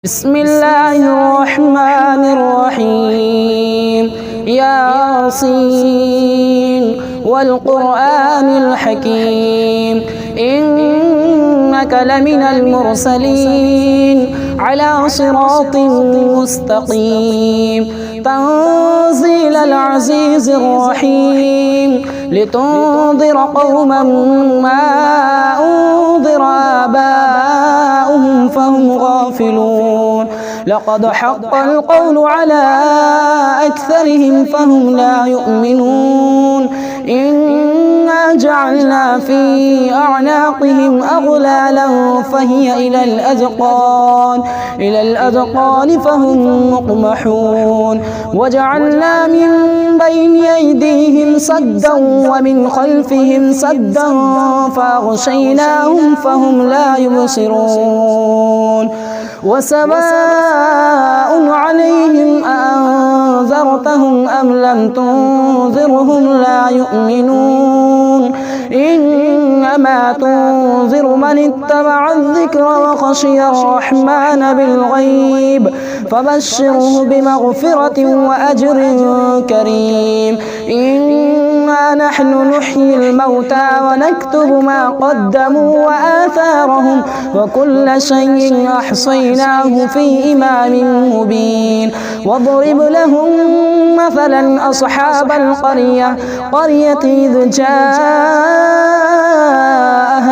بسم الله الرحمن الرحيم. ياسين والقرآن الحكيم إنك لمن المرسلين على صراط مستقيم تنزيل العزيز الرحيم لتنذر قوما ما أنذر آباؤهم فهم غافلون لقد حق القول على أكثرهم فهم لا يؤمنون إنا جعلنا في أعناقهم أغلالا فهي إلى الأذقان فهم مقمحون وجعلنا من بين أيديهم سدا ومن خلفهم سدا فأغشيناهم فهم لا يبصرون وسواء عليهم أأنذرتهم أم لم تنذرهم لا يؤمنون إنما تنذر من اتبع الذكر وخشي الرحمن بالغيب فبشره بمغفرة وأجر كريم إنا نحن نحيي الموتى ونكتب ما قدموا وآثارهم وكل شيء أحصيناه في إمام مبين واضرب لهم مثلا أصحاب القرية إذ جاءها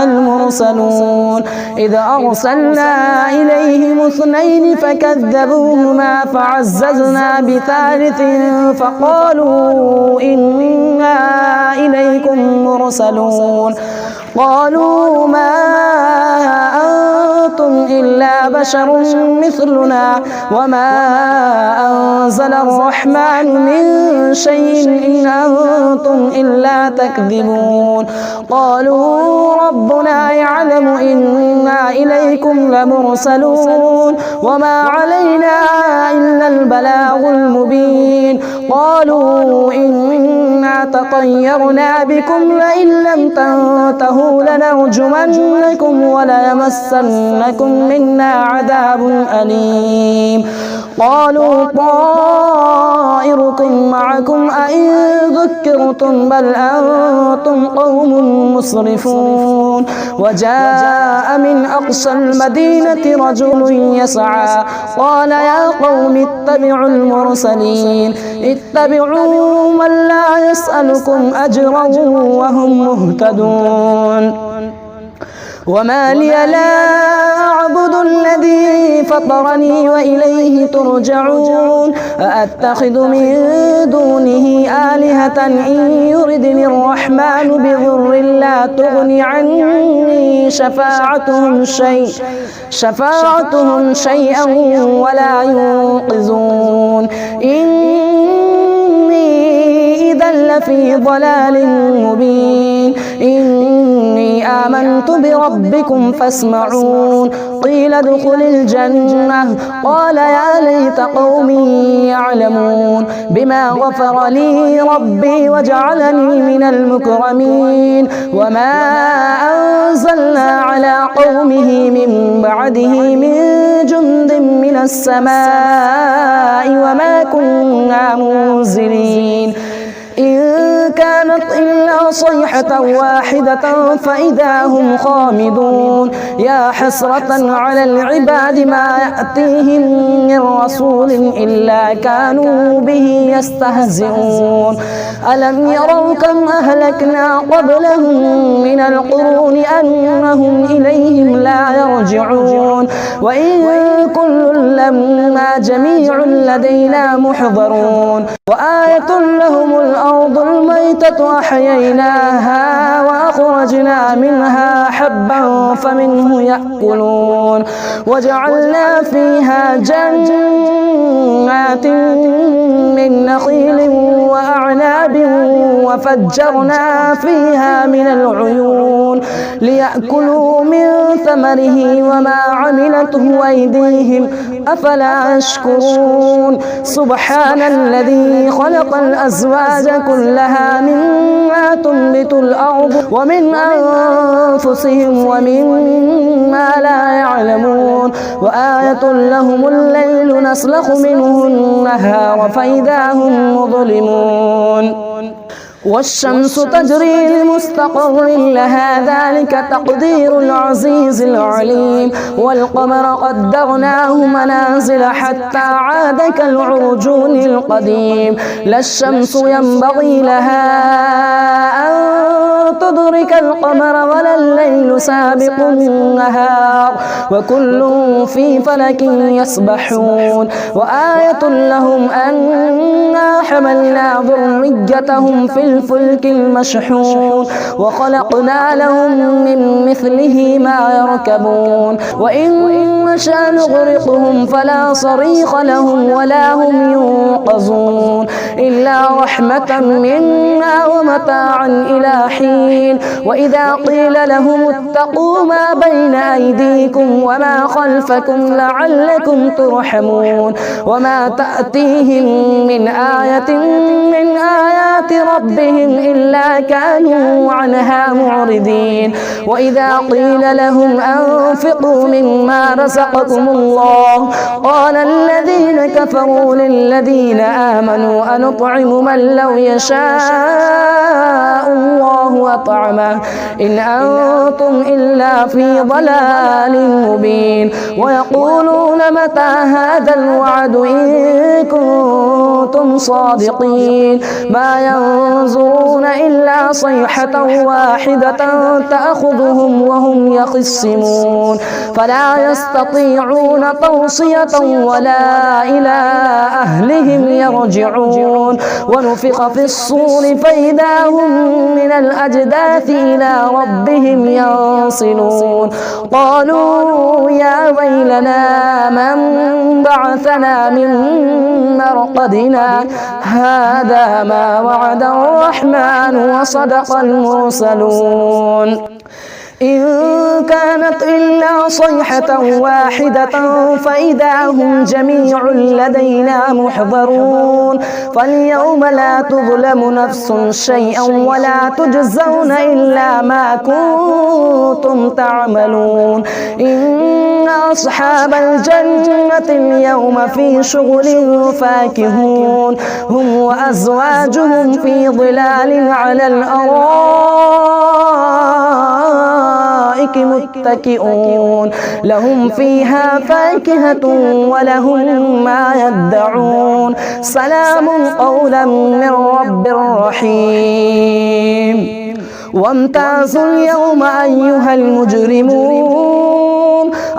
المرسلون إذ أرسلنا إليهم 2 فكذبوهما فعززنا ب3 فقالوا إنا إليكم مرسلون قالوا ما أنتم إلا بشر مثلنا وما أنزل الرحمن من شيء إن أنتم إلا تكذبون قالوا ربنا يعلم إنا إليكم لمرسلون وما علينا إلا البلاغ المبين قالوا إنا تطيرنا بكم لئن لم تنتهوا لنرجمنكم وليمسنكم منا عذاب أليم قالوا طائركم معكم أئن ذكرتم بل أنتم قوم مسرفون وجاء من أقصى المدينة رجل يسعى قال يا قوم اتبعوا المرسلين اتبعوا من لا يسألكم أجرا وهم مهتدون وما لي لا أعبد الذي فطرني وإليه ترجعون أأتخذ من دونه آلهة إن يردني الرحمن بضر لا تغن عني شفاعتهم شيئا ولا ينقذون إني إذا لفي ضلال مبين إني آمنت بربكم فاسمعون قيل ادخل الجنة قال يا ليت قومي يعلمون بما غفر لي ربي وجعلني من المكرمين وما أنزلنا على قومه من بعده من جند من السماء وما كنا منزلين إن كانت إلا صيحة واحدة فإذا هم خامدون يا حسرة على العباد ما يأتيهم من رسول إلا كانوا به يستهزئون ألم يروا كم أهلكنا قبلهم من القرون أنهم إليهم لا يرجعون وإن كل لما جميع لدينا محضرون وآية لهم الأرض الميتة أحييناها وأخرجنا منها حبا فمنه يأكلون وجعلنا فيها جنات من نخيل وأعناب وفجرنا فيها من العيون ليأكلوا من ثمره وما عملته أيديهم أفلا يشكرون سبحان الذي خلق الأزواج كلها مما تنبت الأرض ومن أنفسهم ومما لا يعلمون وآية لهم الليل نسلخ منه النهار فإذا هم مظلمون والشمس تجري لمستقر لها ذلك تقدير العزيز العليم والقمر قدرناه منازل حتى عاد كالعرجون القديم لا الشمس ينبغي لها أن تدرك القمر ولا الليل سابق النهار وكل في فلك يسبحون وآية لهم أنا حملنا ذريتهم في الفلك المشحون وخلقنا لهم من مثله ما يركبون وإن نشأ نغرقهم فلا صريخ لهم ولا هم ينقذون إلا رحمة منا ومتاعا إلى حين وإذا قيل لهم اتقوا ما بين أيديكم وما خلفكم لعلكم ترحمون وما تأتيهم من آية من آيات ربهم إلا كانوا عنها معرضين وإذا قيل لهم أنفقوا مما رزقكم الله قال الذين كفروا للذين آمنوا أنطعم من لو يشاء الله أطعمه إن أنتم إلا في ضلال مبين ويقولون متى هذا الوعد إن كنتم صادقين ما ينظرون إلا صيحة واحدة تأخذهم وهم يخصمون فلا يستطيعون توصية ولا إلى أهلهم يرجعون ونفخ في الصور فإذا هم من الأجداث إلى ربهم ينصلون قالوا يا ويلنا من بعثنا من مرقدنا هذا ما وعد الرحمن وصدق المرسلون إن كانت إلا صيحة واحدة فإذا هم جميع لدينا محضرون فاليوم لا تظلم نفس شيئا ولا تجزون إلا ما كنتم تعملون إن أصحاب الجنة اليوم في شغل فاكهون هم وأزواجهم في ظلال على الأرائك متكئون لهم فيها فاكهة ولهم ما يدعون سلام قولا من رب رحيم وامتازوا اليوم أيها المجرمون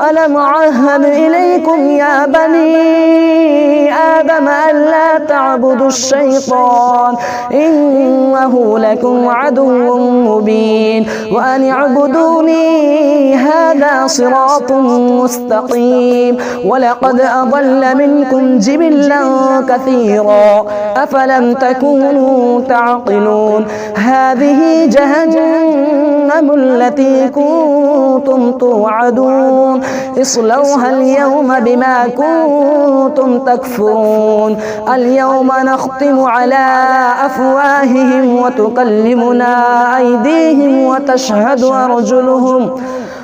ألم أعهد إليكم يا بني آدم ألا تعبدوا الشيطان إنه لكم عدو مبين وأن اعبدوني هذا صراط مستقيم ولقد أضل منكم جبلا كثيرا أفلم تكونوا تعقلون هذه جهنم التي كنتم توعدون اصلوها اليوم بما كنتم تكفرون اليوم نختم على أفواههم وتكلمنا أيديهم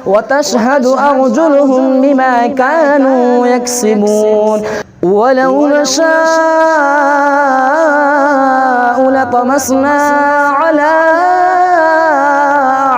وتشهد أرجلهم بما كانوا يكسبون ولو نشاء لطمسنا على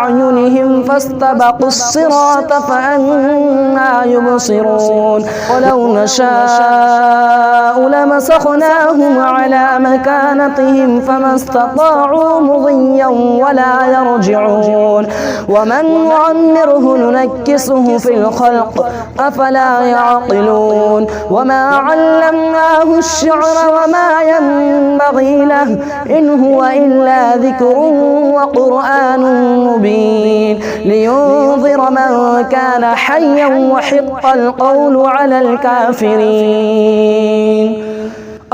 أعينهم فاستبقوا الصراط فأنى يبصرون ولو نشاء لمسخناهم على مكانتهم فما استطاعوا مضيا ولا يرجعون ومن نعمره ننكسه في الخلق أفلا يعقلون وما علمناه الشعر وما ينبغي له إن هو إلا ذكر وقرآن مبين لينذر من كان حيا وحق القول على الكافرين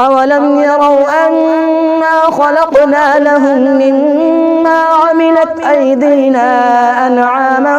أولم يروا أنا خلقنا لهم مما عملت أيدينا أنعاما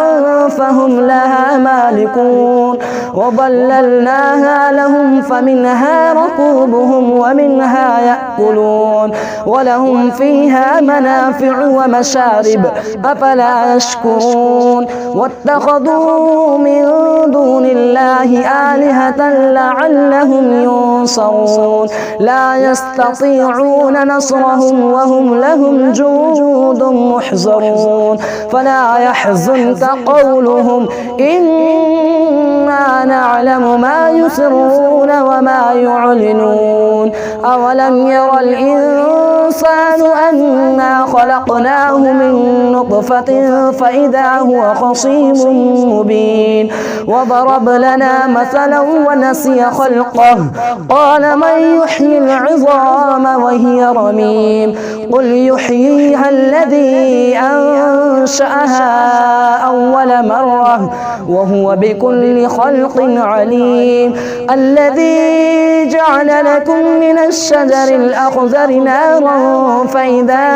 فهم لها مالكون وظللناها لهم فمنها ركوبهم ومنها يأكلون ولهم فيها منافع ومشارب أفلا يشكرون واتخذوا من دون الله آلهة لعلهم ينصرون لا يستطيعون نصرهم وهم لهم جند محضرون فلا يحزنك قولهم إنا نعلم ما يسرون وما يعلنون أولم ير الإنسان أنا خلقناه من نطفة فإذا هو خصيم مبين وضرب لنا مثلا ونسي خلقه قال من يحيي العظام وهي رميم قل يحييها الذي أنشأها أول مرة وهو بكل خلق عليم الذي جعل لكم من الشجر الأخضر نارا فإذا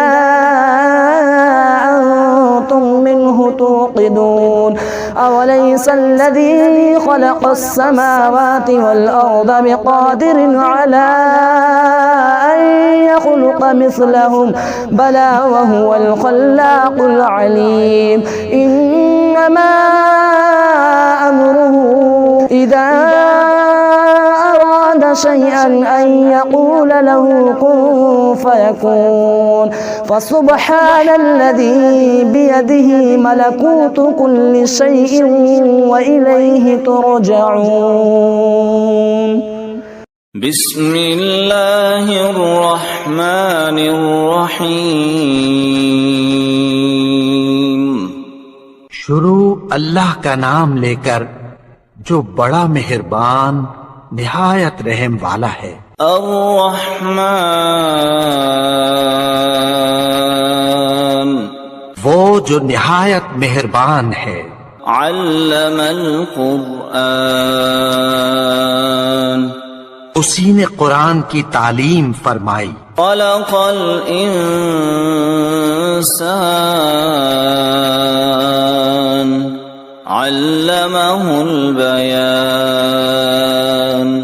أنتم منه توقدون أوليس الذي خلق السماوات والأرض بقادر على أن يخلق مثلهم بلى وهو الخلاق العليم إنما أمره إذا أراد شيئا أن يقول له كن فيكون فسبحان الذي بيده ملكوت كل شيء وإليه ترجعون بسم اللہ الرحمن الرحیم شروع اللہ کا نام لے کر جو بڑا مہربان نہایت رحم والا ہے۔ الرحمن وہ جو نہایت مہربان ہے۔ علم القرآن اسی نے قرآن کی تعلیم فرمائی۔ خلق الانسان علمہ البیان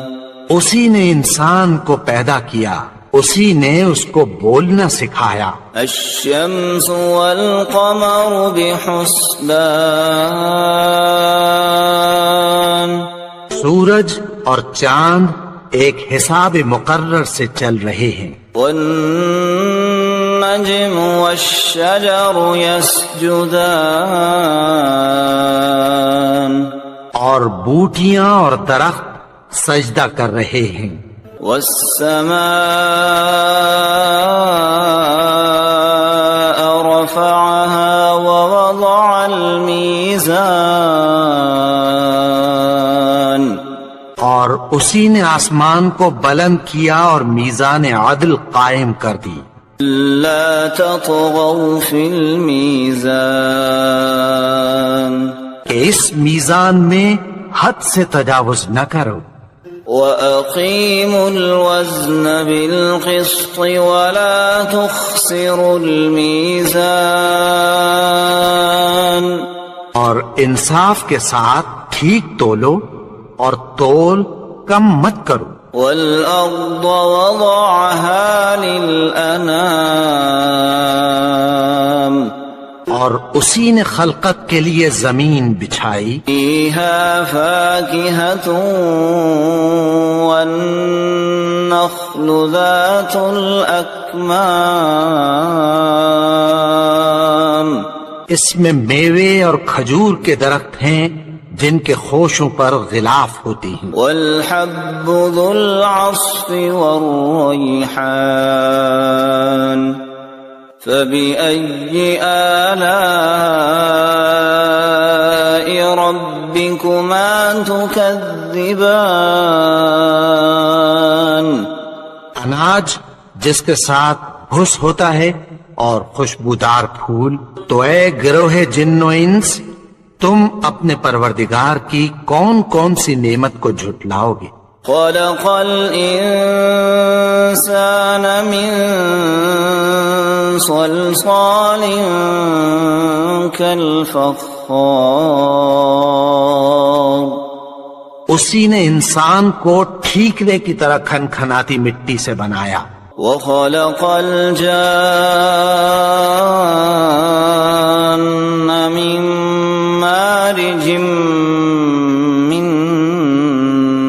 اسی نے انسان کو پیدا کیا، اسی نے اس کو بولنا سکھایا۔ الشمس والقمر بحسبان سورج اور چاند ایک حساب مقرر سے چل رہے ہیں۔ والنجم والشجر يسجدان اور بوٹیاں اور درخت سجدہ کر رہے ہیں۔ والسماء رفعها ووضع الميزان اور اسی نے آسمان کو بلند کیا اور میزان عدل قائم کر دی۔ لا تطغوا في الميزان کہ اس میزان میں حد سے تجاوز نہ کرو۔ وَأَقِيمُوا الْوَزْنَ بِالْقِسْطِ وَلَا تُخْسِرُوا الْمِيزَانَ اور انصاف کے ساتھ ٹھیک تولو اور تول کم مت کرو۔ وَالْأَرْضَ وَضَعَهَا لِلْأَنَامِ اور اسی نے خلقت کے لیے زمین بچھائی۔ فِيهَا فَاكِهَةٌ وَالنَّخْلُ ذَاتُ الْأَكْمَامِ اس میں میوے اور کھجور کے درخت ہیں جن کے خوشوں پر غلاف ہوتی ہیں۔ والحب ذو العصف والریحان فبأي آلاء ربكما تكذبان اناج جس کے ساتھ بھس ہوتا ہے اور خوشبودار پھول۔ تو اے گروہ جن و انس، تم اپنے پروردگار کی کون کون سی نعمت کو جھٹلاؤ گے؟ خلق الإنسان من صلصال كالفخار اسی نے انسان کو ٹھیکرے کی طرح کھنکھناتی مٹی سے بنایا. وخلق الجان من مارج من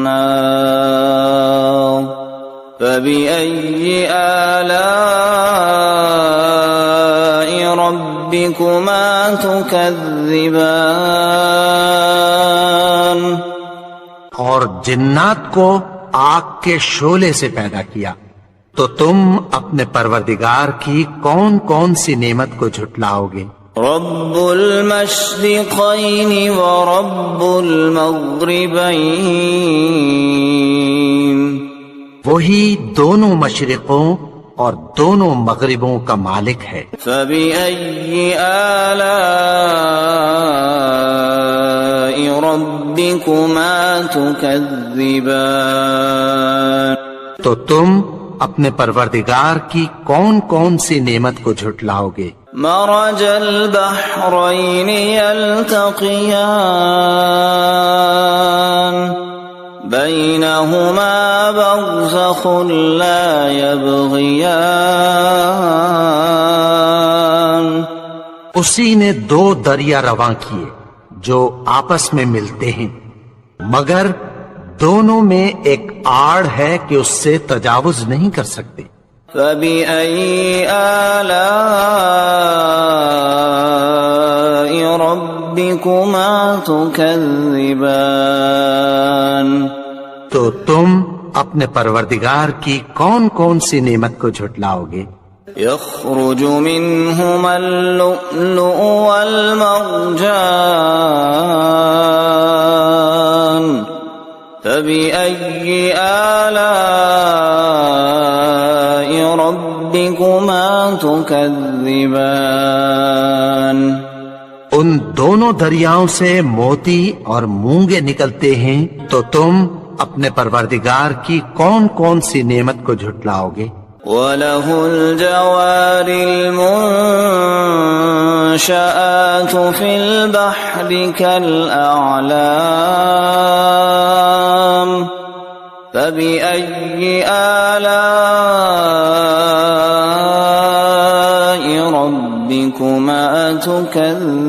نار فبأي آلاء ربكما تكذبان اور جنات کو آگ کے شعلے سے پیدا کیا، تو تم اپنے پروردگار کی کون کون سی نعمت کو جھٹلاؤ گے؟ رب المشرقین ورب المغربین، وہی دونوں مشرقوں اور دونوں مغربوں کا مالک ہے. فبأي آلاء ربكما تكذبان، تو تم اپنے پروردگار کی کون کون سی نعمت کو جھٹلاؤ گے؟ مرج البحرین یلتقیان بینہما برزخ لا یبغیان، اسی نے دو دریا رواں کیے جو آپس میں ملتے ہیں، مگر دونوں میں ایک آڑ ہے کہ اس سے تجاوز نہیں کر سکتے. فبأي آلاء ربكما تكذبان، تو تم اپنے پروردگار کی کون کون سی نعمت کو جھٹلاؤ گے؟ يخرج منهما اللؤلؤ والمرجان فبأي آلاء ربكما تكذبان، ان دونوں دریاؤں سے موتی اور مونگے نکلتے ہیں، تو تم اپنے پروردگار کی کون کون سی نعمت کو جھٹلاؤ گے؟ وَلَهُ الْجَوَارِ الْمُنشَآتُ فِي الْبَحْرِ كَالْأَعْلَامِ فَبِأَيِّ آلَاءِ رَبِّكُمَا تُكَذِّبَانِ،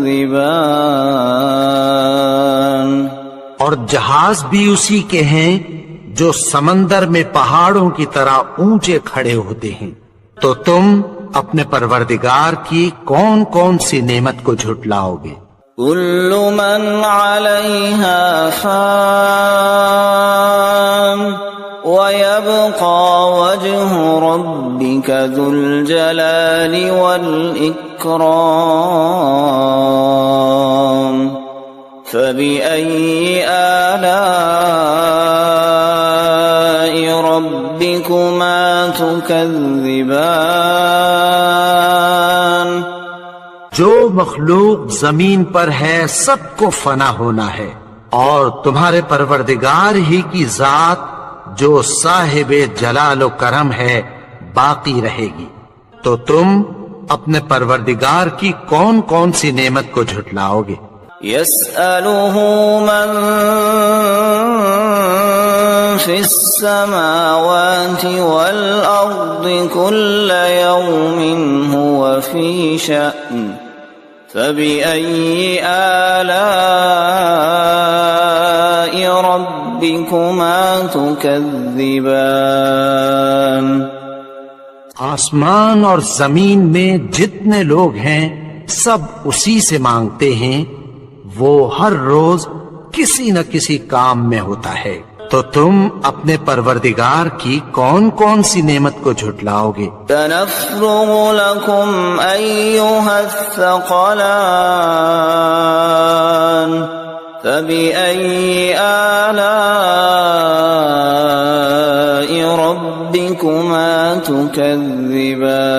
اور جہاز بھی اسی کے ہیں جو سمندر میں پہاڑوں کی طرح اونچے کھڑے ہوتے ہیں، تو تم اپنے پروردگار کی کون کون سی نعمت کو جھٹلاؤ گے؟ كل من عليها فان ويبقى وجه ربك ذو الجلال والإكرام فبأي آلاء ربكما تكذبان، جو مخلوق زمین پر ہے سب کو فنا ہونا ہے، اور تمہارے پروردگار ہی کی ذات جو صاحب جلال و کرم ہے باقی رہے گی. تو تم اپنے پروردگار کی کون کون سی نعمت کو جھٹلاؤ گے؟ يسأله من في السماوات والأرض كل يوم هو في شأن فبأي آلاء ربكما تكذبان، آسمان اور زمین میں جتنے لوگ ہیں سب اسی سے مانگتے ہیں، وہ ہر روز کسی نہ کسی کام میں ہوتا ہے. تو تم اپنے پروردگار کی کون کون سی نعمت کو جھٹلاؤ گے؟ سنفرغ لكم أيها الثقلان فبأي آلاء ربكما تكذبان،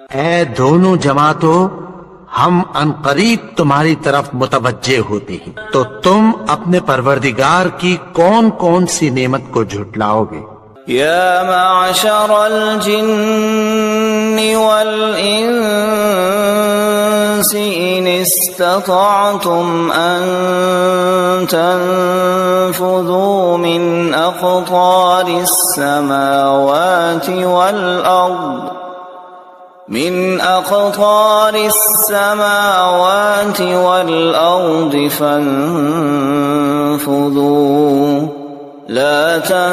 اے دونوں جماعتوں، ہم عنقریب تمہاری طرف متوجہ ہوتے ہیں، تو تم اپنے پروردگار کی کون کون سی نعمت کو جھٹلاؤ گے؟ يا معشر الجن والإنس إن استطعتم أن تنفذوا من أقطار السماوات والأرض فانفذوا لا تنفذون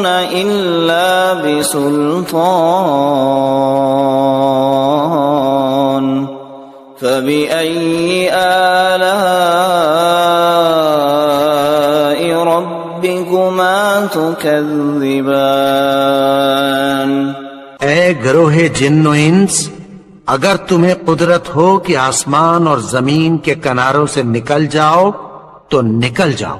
إلا بسلطان فبأي آلاء ربكما تكذبان؟ اے گروہ جن و انس، اگر تمہیں قدرت ہو کہ آسمان اور زمین کے کناروں سے نکل جاؤ تو نکل جاؤ،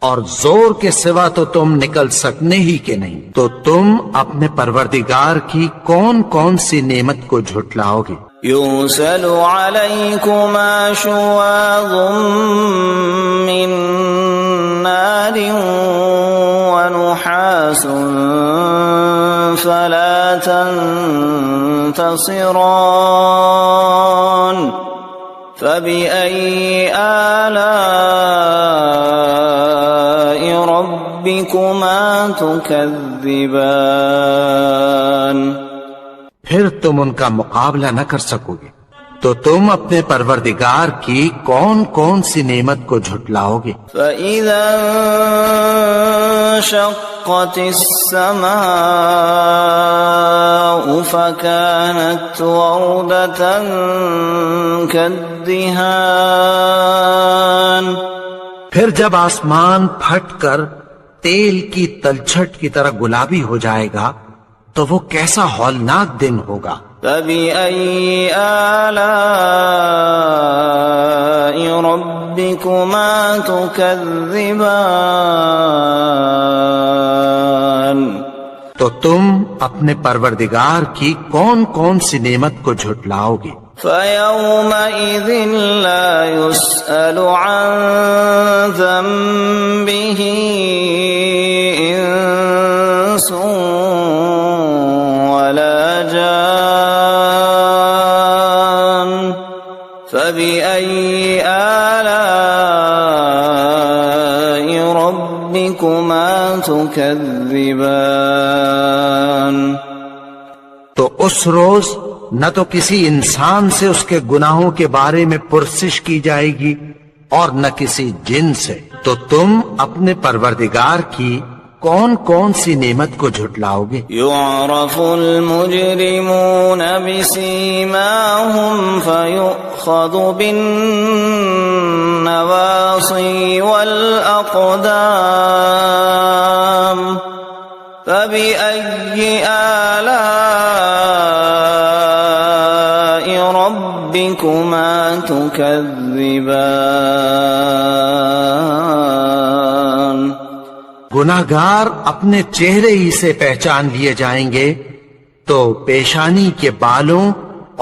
اور زور کے سوا تو تم نکل سکنے ہی کے نہیں، تو تم اپنے پروردگار کی کون کون سی نعمت کو جھٹلاؤ گے؟ يرسل عليكما شواظ من نار ونحاس فلا تنتصران فبأي آلاء ربكما تكذبان؟ پھر تم ان کا مقابلہ نہ کر سکو گے، تو تم اپنے پروردگار کی کون کون سی نعمت کو جھٹلاؤ گے؟ فَإِذَا انشَقَّتِ السَّمَاءُ فَكَانَتْ وَرْدَةً كَالدِّهَانِ، پھر جب آسمان پھٹ کر تیل کی تلچھٹ کی طرح گلابی ہو جائے گا تو وہ کیسا ہولناک دن ہوگا۔ فَبِأَيِّ آلَاءِ رَبِّكُمَا تُكَذِّبَانِ؟ تو تم اپنے پروردگار کی کون کون سی نعمت کو جھٹلاؤ گے؟ فَيَوْمَئِذٍ لَا يُسْأَلُ عَن ذَنبِهِ إِنسٌ وَلَا جَانٌ فَبِأَيِّ آلَاءِ رَبِّكُمَا تُكَذِّبَانِ؟ تو اس روز نہ تو کسی انسان سے اس کے گناہوں کے بارے میں پرسش کی جائے گی اور نہ کسی جن سے، تو تم اپنے پروردگار کی کون کون سی نعمت کو جھٹلاؤ گے؟ يُعْرَفُ الْمُجْرِمُونَ بِسِيمَاهُمْ فَيُؤْخَذُ بِالنَّوَاصِي وَالْأَقْدَامِ فَبِأَيِّ آلَاءِ رَبِّكُمَا تُكَذِّبَانِ؟ گناہگار اپنے چہرے ہی سے پہچان لیے جائیں گے تو پیشانی کے بالوں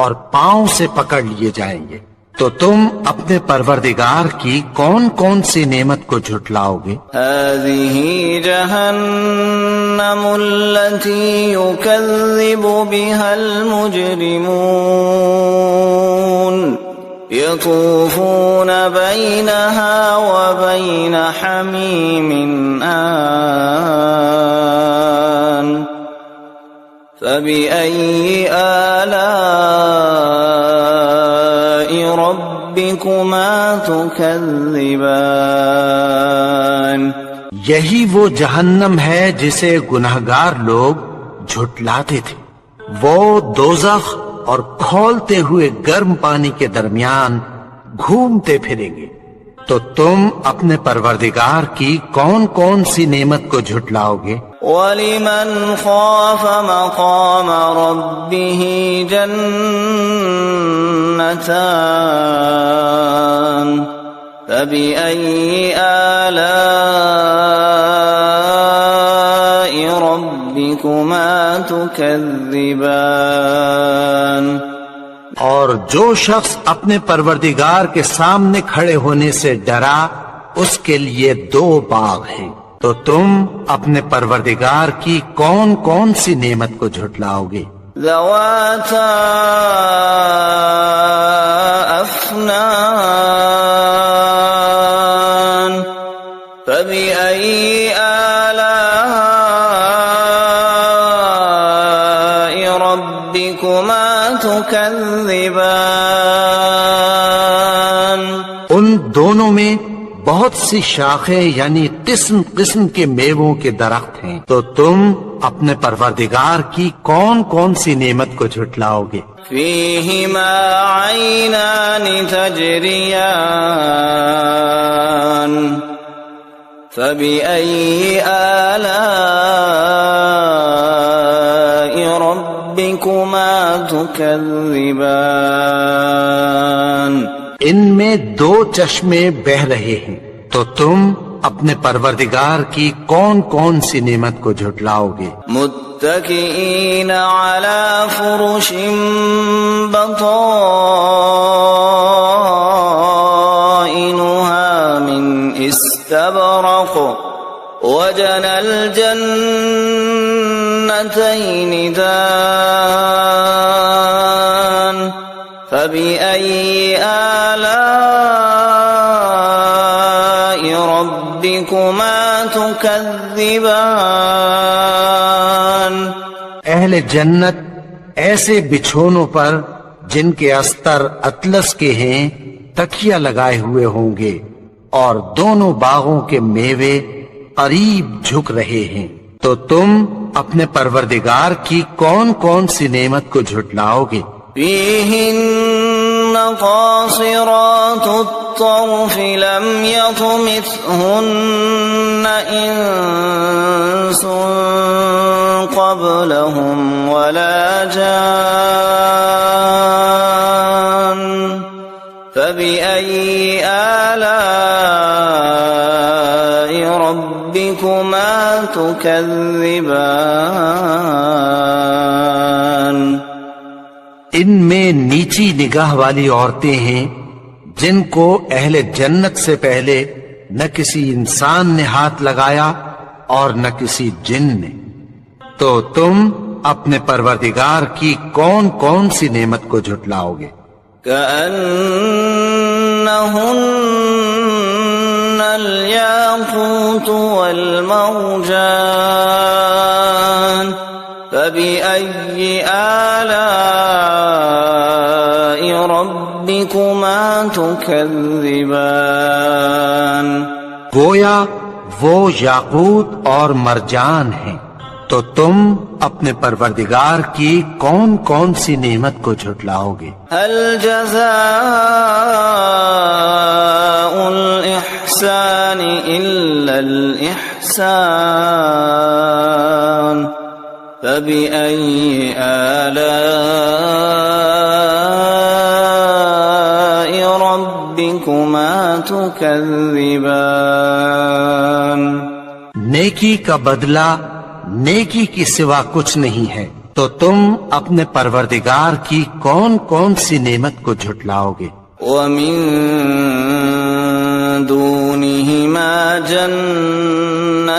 اور پاؤں سے پکڑ لیے جائیں گے، تو تم اپنے پروردگار کی کون کون سی نعمت کو جھٹلاؤ گے؟ هذه جهنم التي يكذب بها المجرمون يطوفون بينها وبين حميم آن فبأي آلاء ربكما تكذبان؟ یہی وہ جہنم ہے جسے گناہگار لوگ جھٹلاتے تھے، وہ دوزخ اور کھولتے ہوئے گرم پانی کے درمیان گھومتے پھریں گے، تو تم اپنے پروردگار کی کون کون سی نعمت کو جھٹلاؤ گے؟ وَلِمَنْ خَافَ مَقَامَ رَبِّهِ جَنَّتَانِ فَبِأَيِّ آلَاءِ رَبِّكُمَا ربكما تكذبان اور جو شخص اپنے پروردگار کے سامنے کھڑے ہونے سے ڈرا اس کے لیے 2 باغ ہیں، تو تم اپنے پروردگار کی کون کون سی نعمت کو جھٹلاؤ گے؟ ذواتا افنان فبأي آلاء ربكما تكذبان ان دونوں میں بہت سی شاخیں یعنی قسم قسم کے میووں کے درخت ہیں، تو تم اپنے پروردگار کی کون کون سی نعمت کو جھٹلاؤ گے؟ فيهما عينان تجريان فبأي آلاء ربكما تكذبان ان میں 2 چشمے بہ رہے ہیں، تو تم اپنے پروردگار کی کون کون سی نعمت کو جھٹلاؤ گے؟ متكئين على فرش بطائنها من استبرق وجنى الجنتين دان فبأي آلاء ربكما تكذبان اہل جنت ایسے بچھونوں پر جن کے استر اطلس کے ہیں تکیہ لگائے ہوئے ہوں گے، اور دونوں باغوں کے میوے قریب جھک رہے ہیں، تو تم اپنے پروردگار کی کون کون سی نعمت کو جھٹلاؤ گے؟ فيهن قاصرات الطرف لم يطمثهن إنس قبلهم ولا جان فبأي آلاء ربكما تكذبان ان میں نیچی نگاہ والی عورتیں ہیں جن کو اہل جنت سے پہلے نہ کسی انسان نے ہاتھ لگایا اور نہ کسی جن نے، تو تم اپنے پروردگار کی کون کون سی نعمت کو جھٹلاؤ گے؟ كأنهن الياقوت والمرجان فبأي آلاء ربكما تكذبان گویا وہ یاقوت اور مرجان ہیں، تو تم اپنے پروردگار کی کون کون سی نعمت کو جھٹلاؤ گے؟ هل جزاء الإحسان إلا الإحسان فبأي آلاء ربكما تكذبان نیکی کا بدلہ نیکی کی سوا کچھ نہیں ہے، تو تم اپنے پروردگار کی کون کون سی نعمت کو جھٹلاؤ گے؟ ومن دونهما جنتان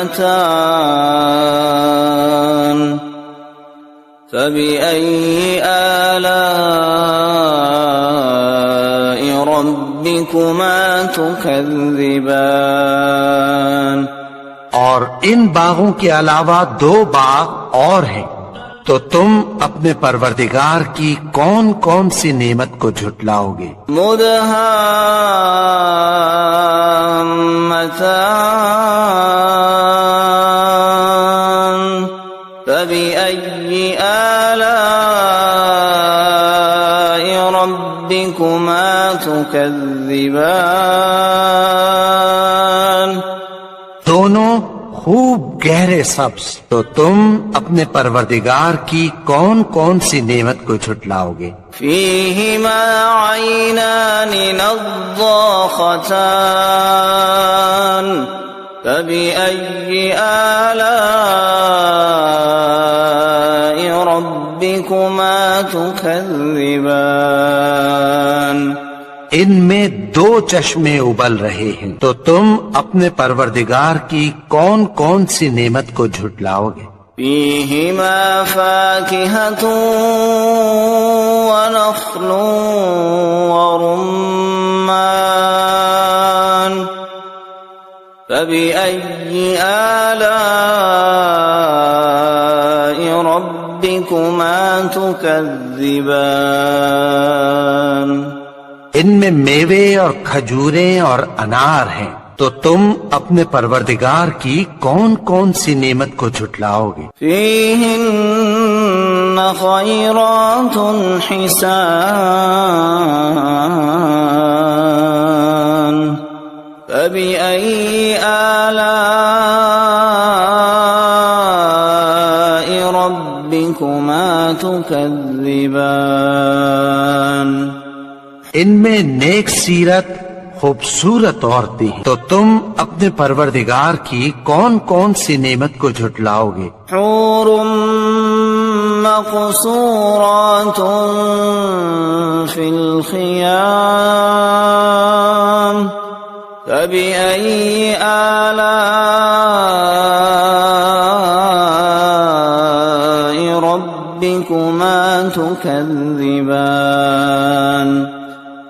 فبأي آلاء ربكما تكذبان اور ان باغوں کے علاوہ 2 باغ اور ہیں، تو تم اپنے پروردگار کی کون کون سی نعمت کو جھٹلاؤ گے؟ مدهامتان فبأي آلاء ربكما تكذبان دونوں خوب گہرے سبز، تو تم اپنے پروردگار کی کون کون سی نعمت کو جھٹلاؤ گے؟ فيهما عينان نضاختان فبأي آلاء ربكما تكذبان ان میں دو چشمے ابل رہے ہیں، تو تم اپنے پروردگار کی کون کون سی نعمت کو جھٹلاؤ گے؟ فيهما فاكهة ونخل ورمان فبأي آلاء ربكما تكذبان ان میں میوے اور کھجوریں اور انار ہیں، تو تم اپنے پروردگار کی کون کون سی نعمت کو جھٹلاؤ گے؟ فيهن خيرات حسان فبأي آلاء ربكما تكذبان ان میں نیک سیرت خوبصورت عورتیں ہیں، تو تم اپنے پروردگار کی کون کون سی نعمت کو جھٹلاؤ گے؟ حور مقصورات في الخيام فبأي آلاء ربكما تكذبان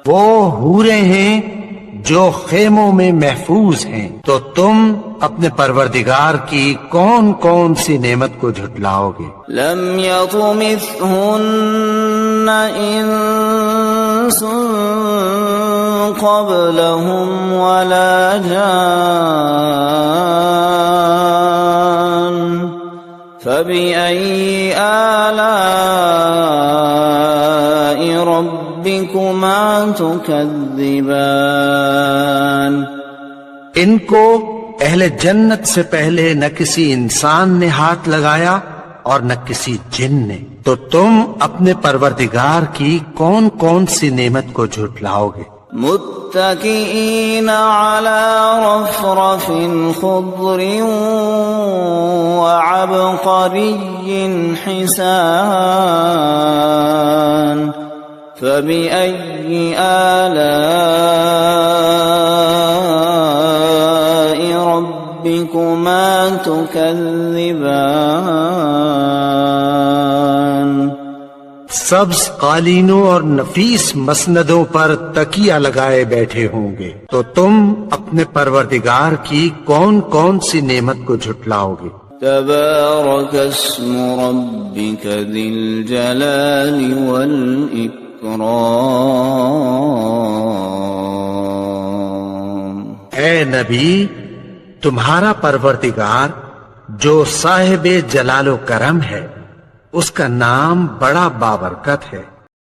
وہ حوریں ہیں جو خیموں میں محفوظ ہیں، تو تم اپنے پروردگار کی کون کون سی نعمت کو جھٹلاؤ گے؟ لم يطمثهن انس قبلهم ولا جان فبأي آلاء ربكما تكذبان ان کو اہل جنت سے پہلے نہ کسی انسان نے ہاتھ لگایا اور نہ کسی جن نے، تو تم اپنے پروردگار کی کون کون سی نعمت کو جھٹلاؤ گے؟ متكئين على رفرف خضر وعبقري حسان فبأي آلاء ربكما تكذبان سبز قالینوں اور نفیس مسندوں پر تکیہ لگائے بیٹھے ہوں گے، تو تم اپنے پروردگار کی کون کون سی نعمت کو جھٹلاؤ گے؟ تبارك اسم ربك ذي الجلال والإكرام اے نبی، تمہارا پروردگار جو صاحب جلال و کرم ہے، اس کا نام بڑا بابرکت ہے۔